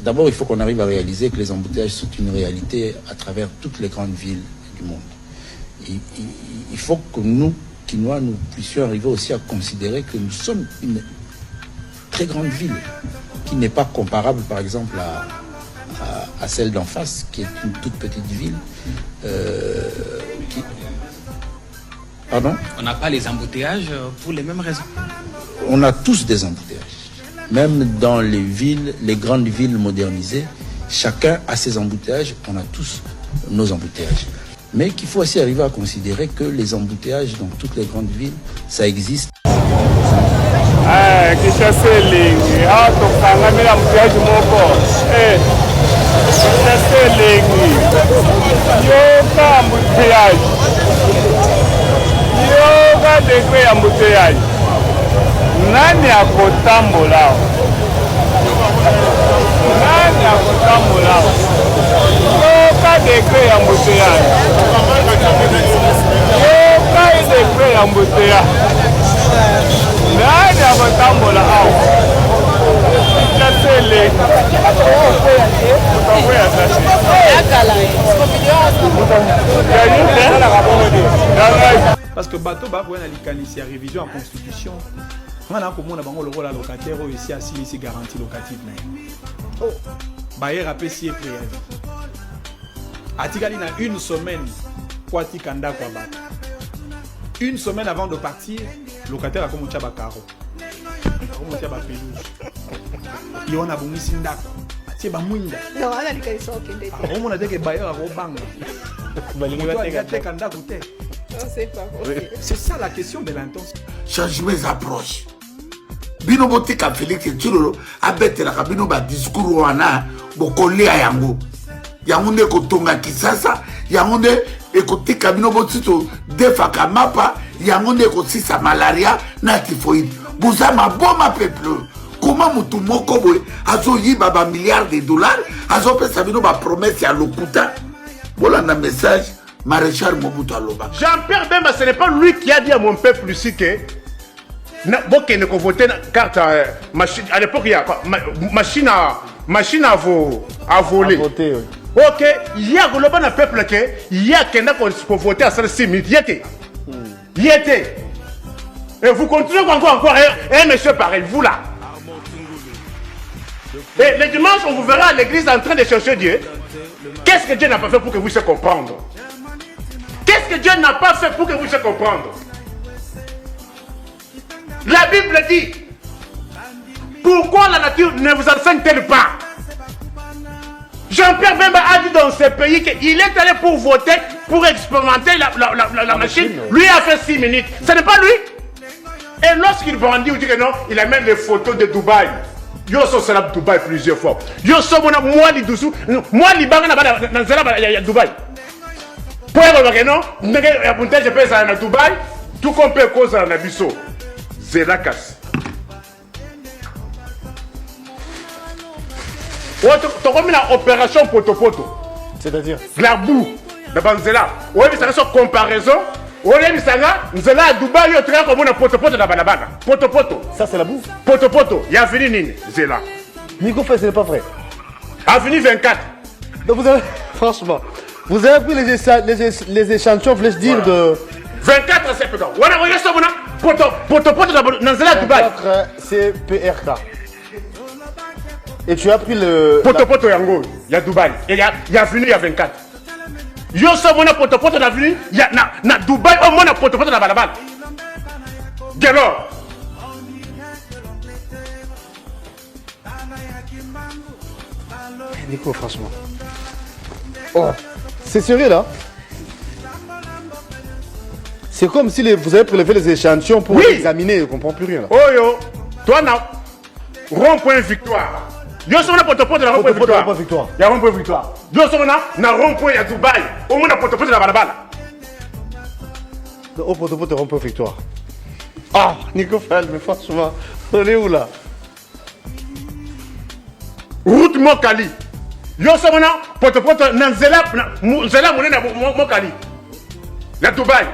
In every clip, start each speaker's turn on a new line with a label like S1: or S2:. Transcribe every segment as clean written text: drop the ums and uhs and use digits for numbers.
S1: D'abord, il faut qu'on arrive à réaliser que les embouteillages sont une réalité à travers toutes les grandes villes du monde. Il faut que nous, Kinois, nous puissions arriver aussi à considérer que nous sommes une très grande ville qui n'est pas comparable, par exemple, à celle d'en face, qui est une toute petite ville. Pardon ?
S2: On n'a pas les embouteillages pour les mêmes raisons.
S1: On a tous des embouteillages. Même dans les villes, les grandes villes modernisées, chacun a ses embouteillages, on a tous nos embouteillages. Mais qu'il faut aussi arriver à considérer que les embouteillages dans toutes les grandes villes, ça existe.
S3: Nani akotambola? Nani akotambola? Yoka dekre ya mbouteillage. Yoka dekre ya mbouteillage. Nani akotambola awa? Kasele.
S4: Parce que bateau ba ko na likanisi ya révision en constitution. On a comment bango le rôle à locataire ici à si garantie locative na. Oh, bayer rappelé si est préavis. Atikali na une semaine kwa tikanda kwa bato. Une semaine avant de partir, locataire a commencé à caro. Commencé à pelouse. Il on a bongisi ndako. C'est ba mwinda.
S5: Non, on a likanisi okende.
S4: On a dit que bayer a robanga. C'est ça la question de l'intention.
S6: Changement approche. Bino botika Félix Tshilolo abetela ka bino ba discours wana bokolia yango. Yango ne kotonga kisasa, yango ne ekotika bino botito defaka mapa, yango ne kosisa malaria na typhoïde. Buzama boma peuple. Comment mutu moko boy azo yiba ba milliards de dollars, azo pesa bino ba promesse ya lokuta. Voilà un message. Maréchal Mobutu Aloba.
S7: Jean-Pierre Bemba, ce n'est pas lui qui a dit à mon peuple ici que Boké ne voter carte machine. À l'époque, il y a quoi? Machine à voler.
S3: Voter, oui.
S7: Ok, il y a un peuple il y a quelqu'un qui peut voter à 6 minutes. Il y était. Et vous continuez encore, un monsieur pareil, vous là. Et le dimanche, on vous verra à l'église en train de chercher Dieu. Qu'est-ce que Dieu n'a pas fait pour que vous puissiez comprendre? Qu'est-ce que Dieu n'a pas fait pour que vous puissiez comprendre? La Bible dit, pourquoi la nature ne vous enseigne-t-elle pas? Jean-Pierre Bemba a dit dans ce pays qu'il est allé pour voter, pour expérimenter la machine. Lui a fait 6 minutes. Ce n'est pas lui. Et lorsqu'il brandit, il dit que non, il a même des photos de Dubaï. Yo so sera Dubaï plusieurs fois. Yo so mona moi li dusu, moi li banga na zela ya Dubaï. Pour que non, ya punta je pesa na Dubaï, tout qu'on peut cause na biso. Zela kas. Tu comme une opération poto-poto.
S3: C'est-à-dire
S7: la boue de Banzela. Oui, mais ça une comparaison. Oui, mais ça Nzela à Dubaï, il y a comme une poto-poto dans Balabana. Poto-poto.
S3: Ça, c'est la boue.
S7: Poto-poto. Il y a venu Nini, Zela.
S3: Nico fait, ce n'est pas vrai.
S7: Avenue 24.
S3: Donc vous avez, franchement, vous avez pris les échantillons, voulais-je dire, de...
S7: 24 septembre. Voilà, regarde ça, poto-poto dans Nzela à Dubaï.
S3: 24 CPRK. Et tu as pris le...
S7: Poto-poto Yango, il y a Dubaï. Il y a venu, il y a 24. Yo so mona poto-poto na venu, il y a na Dubaï, au moins na poto-poto na balabala. Gelo.
S3: Nico, franchement. Oh, c'est sérieux là? C'est comme si vous avez prélevé les échantillons pour examiner, je ne comprends plus rien là.
S7: Oh yo, toi na rond-point victoire. Yo so na poto-poto na rond-point victoire. Il y a rond-point victoire. Yo so na rond-point à Dubaï, au moins na poto-poto na balabala.
S3: Au poto-poto rond-point victoire. Ah, Nico Fel, mais franchement, on est où là?
S7: Route Mokali. Yo so na poto-poto na Nzela monena Mokali. Na Dubaï.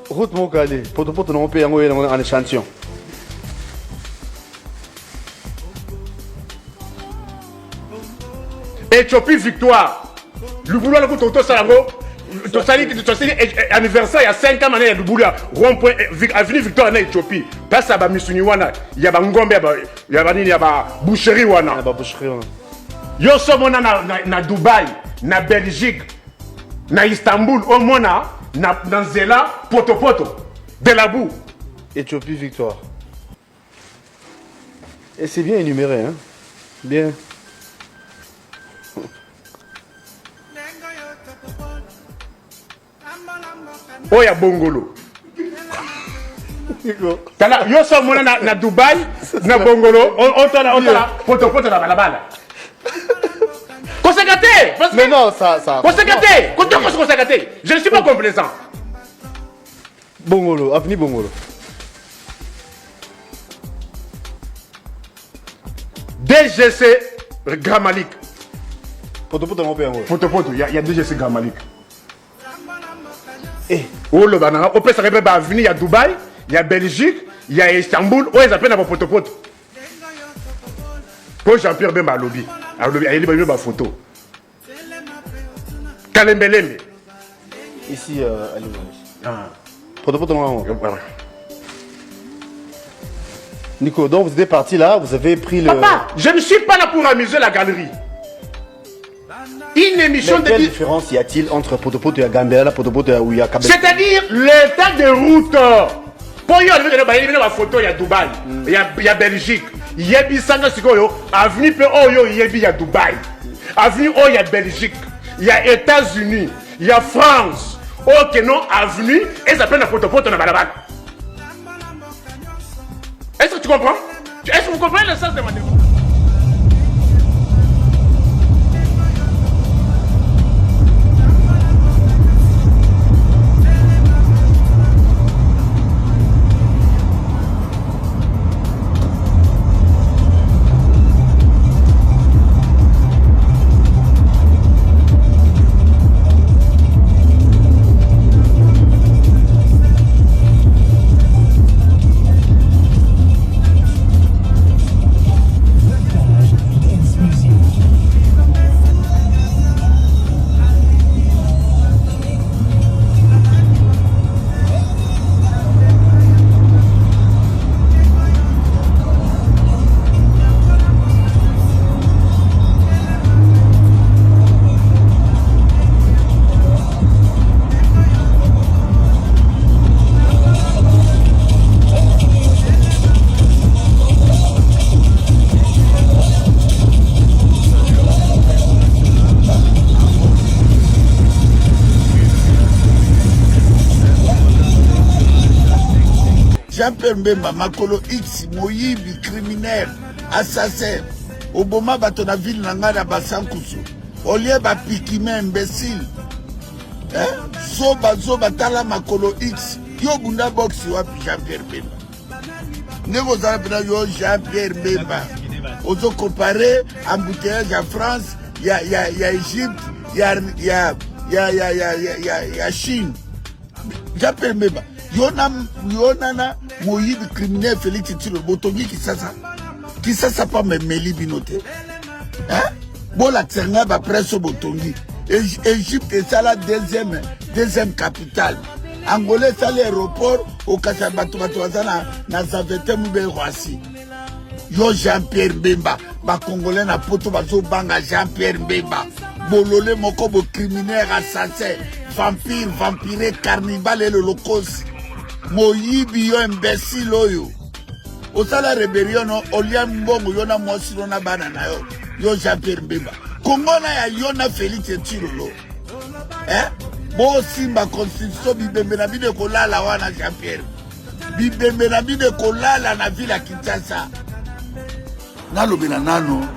S3: Route Mokali, poto-poto na rond-point en échantillon.
S7: Éthiopie victoire. Le boulot le Toto Salango. Tu as anniversaire il y a 5 ans, il y a Lubulia, rond-point, avenue Victoire en Éthiopie. Parce que il y a Ngombe, il y a boucherie. Yo sommes na Dubaï, na Belgique, na Istanbul, au Mona, na Zela, Poto, de la boue.
S3: Éthiopie victoire. Et c'est bien énuméré, hein? Bien.
S7: Oh, ya Bongolo. Yo sommes na Dubaï, na Bongolo, on t'a Poto na balabala. Conséquenté!
S3: Mais non, ça.
S7: Conséquenté! Conséquenté! Je ne suis pas complaisant.
S3: Bongolo, avenue Bongolo.
S7: DGC Grand Malik.
S3: Poto, mon père.
S7: Il y a DGC Grand Malik.
S3: Eh.
S7: Oh, le banana. Au PSRB, il y a Dubaï, il y a Belgique, il y a Istanbul. Oh, ils appellent à Poto. Pour Jean-Pierre Bemba lobby. Il y a une photo. Kalembelembe.
S3: Ici, à l'image. Poto, non. Nico, donc vous êtes parti là, vous avez pris le...
S7: Papa, je ne suis pas là pour amuser la galerie. Une émission
S3: quelle différence y a-t-il entre Poto et Gambela, Poto et Ouya Kabel?
S7: C'est-à-dire l'état de route. Pour y aller, il y a une photo, il y a Dubaï, il y a Belgique, il y a Bissanga Sikoyo, avenue P.O. il y a Dubaï, avenue O, il y a Belgique, il y a États-Unis, il y a France. Ok, non, avenue, et ça s'appelle la Poto dans la balabala. Est-ce que tu comprends? Est-ce que vous comprenez le sens de ma démarche?
S6: Jean-Pierre Mbemba, Makolo X, Moyibi, criminel, assassin. Obama batona ville nangana basankusu. Olie ba pikime imbécile. Zoba tala Makolo X. Yo bunda box wapi Jean-Pierre Mbemba. Nego zala pena yo Jean-Pierre Mbemba. Ozo comparé embouteillage en France, il y a Égypte, il y a Chine. Jean-Pierre Mbemba. Yonana Moïse criminel Félix Tilo Botongi qui ça pas me meli binoté. Hein? Bon la tsenga ba presse Botongi. Égypte est ça la deuxième capitale. Angolais c'est l'aéroport au Kasabatu na Zavete Mube Roissy. Yo Jean-Pierre Mbemba, ba Congolais na poto bazo banga Jean-Pierre Mbemba. Bololé moko bo criminel assassin, vampire, carnivale et le locos. Moyibi yo imbécile oyo. Osala rébellion no olia mbongo yona mwosilo na banana yo Jean-Pierre Mbemba. Kongona ya yona Félix Tshilolo. Bo simba constitution bibembe na bide kolala wana Jean-Pierre. Bibembe na bide kolala na ville ya Kinshasa. Nalobela nano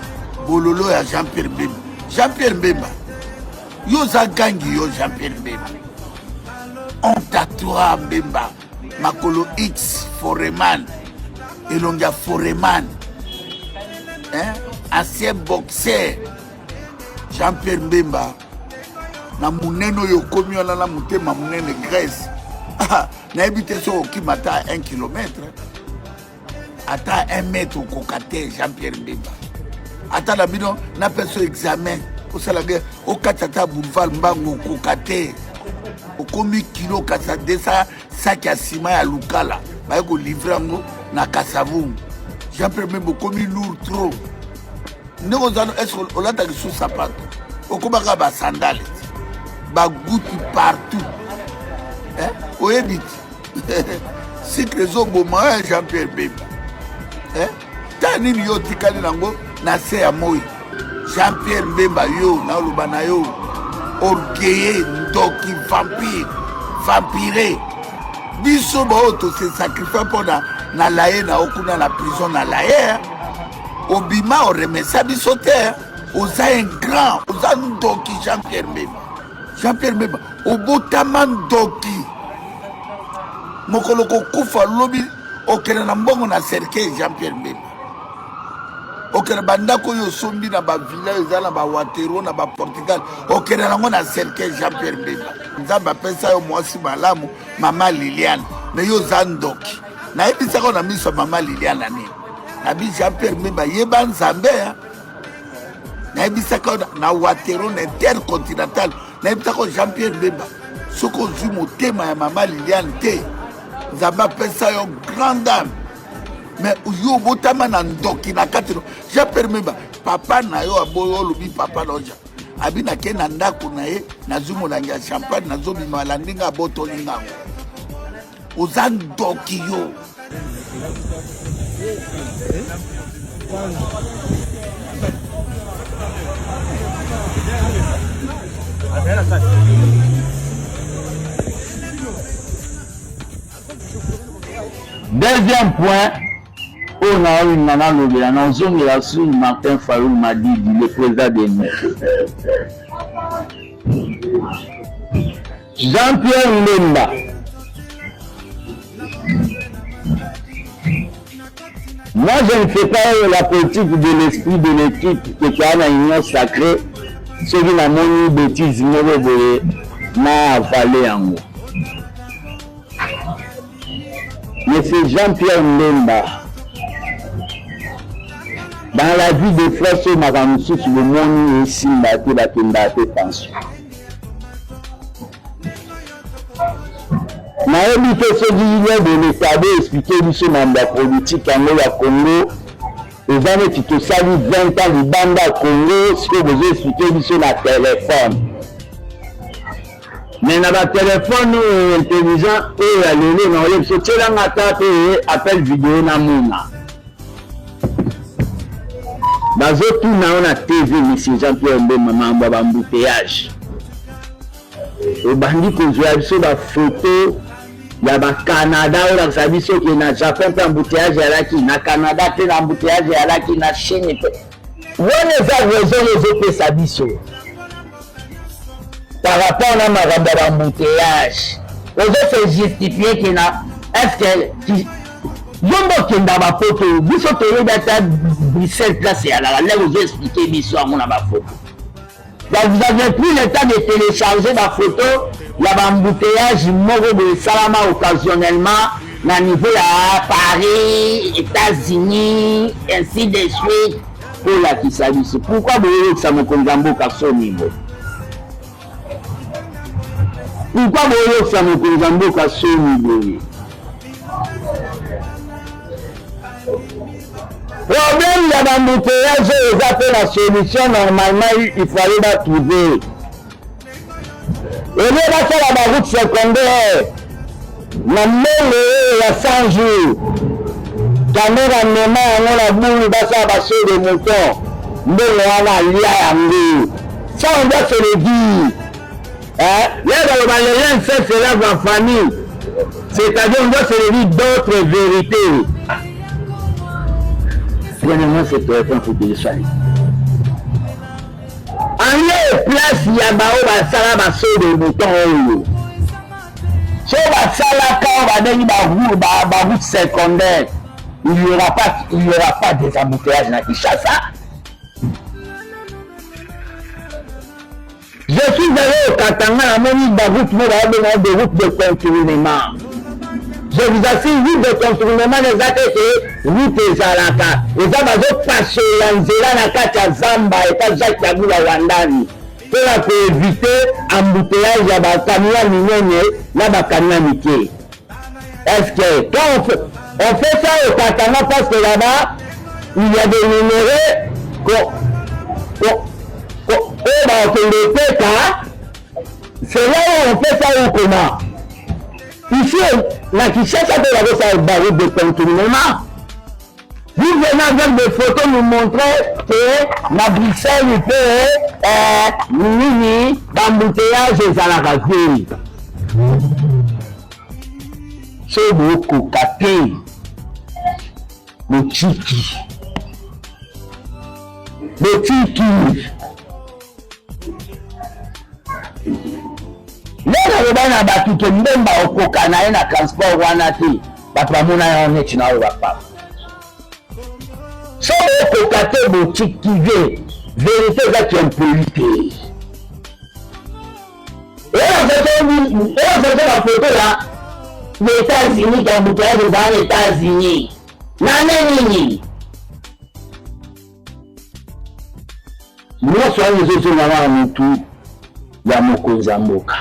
S6: bololo ya Jean-Pierre Mbemba. Jean-Pierre Mbemba. Yo za gangi yo Jean-Pierre Mbemba. Honte à toi Mbemba. Makolo X Foreman. Elonga Foreman. Ancien boxeur. Jean-Pierre Mbemba. Na muneno yo komi wala na mutema munene Grèce. Na ebite so ki mata 1 km. Ata 1 mètre au kokate Jean-Pierre Mbemba. Ata la bino na peso examen osala guerre okatata boulevard mbango kokate okomi kilo kasa 200 sac ya ciment ya lukala baye ko livrer yango na Kasavungu Jean-Pierre Mbemba okomi lourd trop ndeko zano est-ce que olataki sous sapato okomaka ba sandales ba goutte partout oyebi cycle ezoboma Jean-Pierre Mbemba ta nini yo tikali nango na se ya moi Jean-Pierre Mbemba yo naoloba na yo orgueilleux ndoki vampire biso bao tose sacrifice mpona na laye na okuna na prison na laye obima oremesa biso te oza un grand oza ndoki Jean-Pierre Mbemba obotama ndoki mokolo kokufa lobi okende na mbongo na cercueil Jean-Pierre Mbemba okende bandako oyo osombi na bavilla eza na bawatero na baportugal okende nango na cercueil Jean-Pierre Mbemba nzambe apesa yo mwasi malamu mama Liliane me yo oza ndoki nayebisaka na miso ya mama Liliane nini nabi Jean-Pierre Mbemba yeba nzambe nayebisaka na watero na intercontinental nayebisaka Jean-Pierre Mbemba soki ozwi motema ya mama Liliane te nzambe apesa yo grande dame mais yo botama na ndoki na kati Jean-Pierre Mbemba papa na yo aboyo olobi papa na oja abi na ke na ndako na ye nazwi molangi ya champagne nazobima alandinga abotoli ngango oza ndoki yo
S5: Deuxième point, on a eu une nana dans zone de la sous Martin Farouk m'a dit le président des maires. Jean-Pierre Mbemba. Moi, je ne fais pas la politique de l'esprit de l'équipe que tu as dans l'union sacrée. Ce qui n'a pas bêtise, m'a avalé en haut. Monsieur Jean-Pierre Mbemba, dans la vie de frère sur Maramoussou, sur le monde ici, la pension. Je invité ceux qui de l'État d'expliquer sur la politique en Congo. Les années qui te saluent 20 ans de bande à Congo, ce que vous expliquez sur la téléphone. Mais dans le téléphone intelligent, il y a le nom, il appel vidéo na mouna. Dans le tout, on a TV, M. Jean-Pierre Mbemba, maman, embouteillage. Le bandit que je vois sur la photo, il y a le Canada, où ça dit que le Japon est embouteillage, il y a le Canada, il y a l'embouteillage, il y a la Chine. Où est la raison les autres s'habillent? Par rapport à ma embouteillage, les autres se justifient qu'il y a. Est-ce que. Yombo qui est dans ma photo, vous savez d'être Bruxelles place et à la lèvre, vous expliquez l'histoire de ma photo. Donc vous avez pris le temps de télécharger ma photo, il y a un embouteillage, mort de Salama occasionnellement, à niveau à Paris, États-Unis, ainsi de suite, pour la qui s'habille. Pourquoi vous voulez que ça me condamne à son niveau? Pourquoi vous voulez que ça me condamne à son niveau? Problème, il y a un embouteillage, ils appellent la solution, normalement, il fallait la trouver. Et là, ça va la route secondaire. La même, il y a 100 jours. Caméra, on a boule, ça va sur le mouton. Mais on a lié. Ça, on doit se le dire. Là, dans le fait, c'est là dans la famille. C'est-à-dire, on doit se le dire d'autres vérités. Premièrement, c'est téléphone pour que je sois. En lieu de place, il y a un saut de mouton. Si on va ça quand on va donner ma route secondaire, il n'y aura pas des embouteillages dans Kinshasa. Je suis allé au Katanga, à la route de contournement. Je vous assure, route de contournement des attaques. route ezalaka eza bazopasola nzela na kati ya zamba eta Jacques Kabila wandani mpona koevite embouteillage ya bakamion minene na bakamion mike. Est-ce que quand on fait ça au Katanga parce que là-bas il y a des numéros c'est là où on fait ça ou comment? Ici, la Kinshasa peut avoir ça barreau de contournement. Vous venez avec des photos nous montrer que la Bruxelles peut mini d'embouteillage à la racine. C'est beaucoup capé. Le tiki. Le tiki. Lelo bana batu ke mbemba okoka na ena transport wana te bapamona ya neti na wapa. So okoka te botiki vérité za kimpolité. Et on fait la photo là les États-Unis qui ont bouteillé dans les États-Unis. Nani. Nous sommes les autres là mutu ya mokonzi mboka.